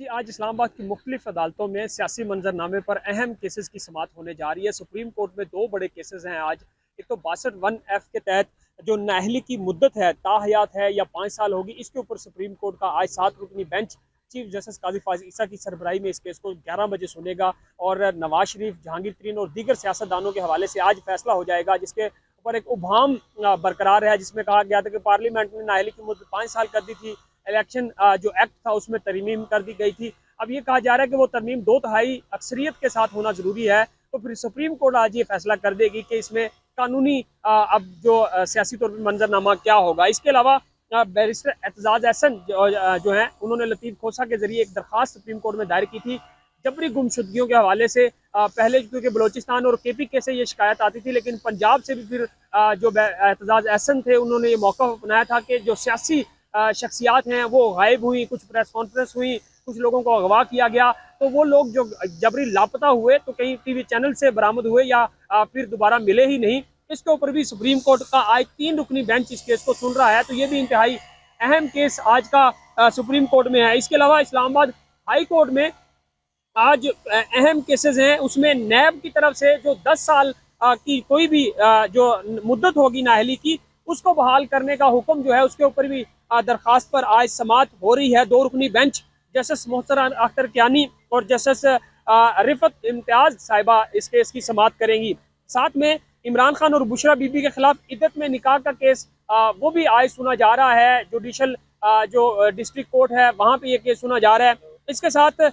जी, आज इस्लामाबाद की मुख्तलिफ अदालतों में सियासी मंजरनामे पर अहम केसेस की समाअत होने जा रही है। सुप्रीम कोर्ट में दो बड़े केसेस हैं आज। एक तो 62(1)(f) के तहत जो नाअहली की मुद्दत है, ताहयात है या 5 साल होगी, इसके ऊपर सुप्रीम कोर्ट का आज 7 रुकनी बेंच चीफ जस्टिस काजी फाजिल ईसा की सरबराही में इस केस को 11 बजे सुनेगा और नवाज शरीफ, जहांगीर तरीन और दीगर सियासतदानों के हवाले से आज फैसला हो जाएगा, जिसके ऊपर एक उभाम बरकरार है, जिसमें कहा गया था कि पार्लियामेंट ने नाअहली की मुद्दत 5 साल कर दी थी। इलेक्शन जो एक्ट था उसमें तरमीम कर दी गई थी। अब ये कहा जा रहा है कि वो तरमीम 2/3 अक्सरियत के साथ होना जरूरी है। तो फिर सुप्रीम कोर्ट आज ये फैसला कर देगी कि इसमें कानूनी अब जो सियासी तौर पर मंजरनामा क्या होगा। इसके अलावा बैरिस्टर एतजाज एहसन जो हैं, उन्होंने लतीफ़ खोसा के जरिए एक दरख्वास्त सुप्रीम कोर्ट में दायर की थी जबरी गुमशुदगियों के हवाले से। पहले क्योंकि बलोचिस्तान और KPK से ये शिकायत आती थी, लेकिन पंजाब से भी फिर जो एतजाज एहसन थे, उन्होंने ये मौका अपनाया था कि जो सियासी शख्सियात हैं वो गायब हुई, कुछ प्रेस कॉन्फ्रेंस हुई, कुछ लोगों को अगवा किया गया। तो वो लोग जो जबरी लापता हुए तो कहीं TV चैनल से बरामद हुए या फिर दोबारा मिले ही नहीं। इसके ऊपर भी सुप्रीम कोर्ट का आज 3 रुकनी बेंच इस केस को सुन रहा है। तो ये भी इंतहाई अहम केस आज का सुप्रीम कोर्ट में है। इसके अलावा इस्लामाबाद हाई कोर्ट में आज अहम केसेस हैं, उसमें नैब की तरफ से जो 10 साल की कोई भी जो मुद्दत होगी नाअहली की, उसको बहाल करने का हुक्म जो है, उसके ऊपर भी दरखास्त पर आज समाअत हो रही है। 2 रुकनी बेंच जस्टिस मोहतरमा अख्तर कियानी और जस्टिस रिफत इम्तियाज साहिबा इस केस की समाअत करेंगी। साथ में इमरान खान और बुशरा बीबी के खिलाफ इद्दत में निकाह का केस वो भी आज सुना जा रहा है। जुडिशल जो डिस्ट्रिक्ट कोर्ट है, वहाँ पे ये केस सुना जा रहा है। इसके साथ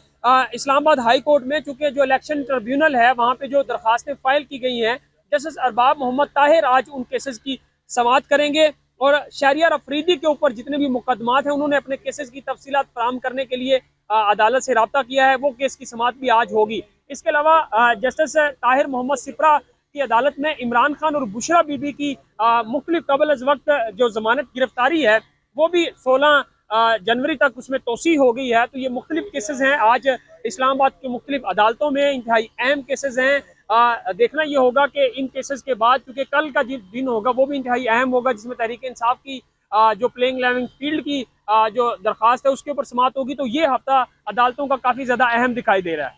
इस्लामाबाद हाई कोर्ट में चूंकि जो इलेक्शन ट्रिब्यूनल है, वहाँ पे जो दरखास्तें फाइल की गई हैं, जस्टिस अरबाब मोहम्मद ताहिर आज उन केसेस की समाअत करेंगे और शहरियार अफरीदी के ऊपर जितने भी मुकदमात हैं, उन्होंने अपने केसेस की तफसीलात फराहम करने के लिए अदालत से रब्ता किया है, वो केस की समाअत भी आज होगी। इसके अलावा जस्टिस ताहिर मोहम्मद सिपरा की अदालत में इमरान खान और बुशरा बीबी की मुख्तलिफ कबल अज वक्त जो जमानत गिरफ्तारी है, वो भी 16 जनवरी तक उसमें तोसी हो गई है। तो ये मुख्तलिफ केसेस हैं आज इस्लामाबाद की मुख्तलिफ अदालतों में, इंतहाई अहम केसेस हैं। देखना ये होगा कि इन केसेस के बाद, क्योंकि कल का दिन होगा वो भी इंतहाई अहम होगा, जिसमें तहरीक इंसाफ की जो प्लेइंग लेवलिंग फील्ड की जो दरख्वास्त है उसके ऊपर समाअत होगी। तो ये हफ्ता अदालतों का काफ़ी ज़्यादा अहम दिखाई दे रहा है।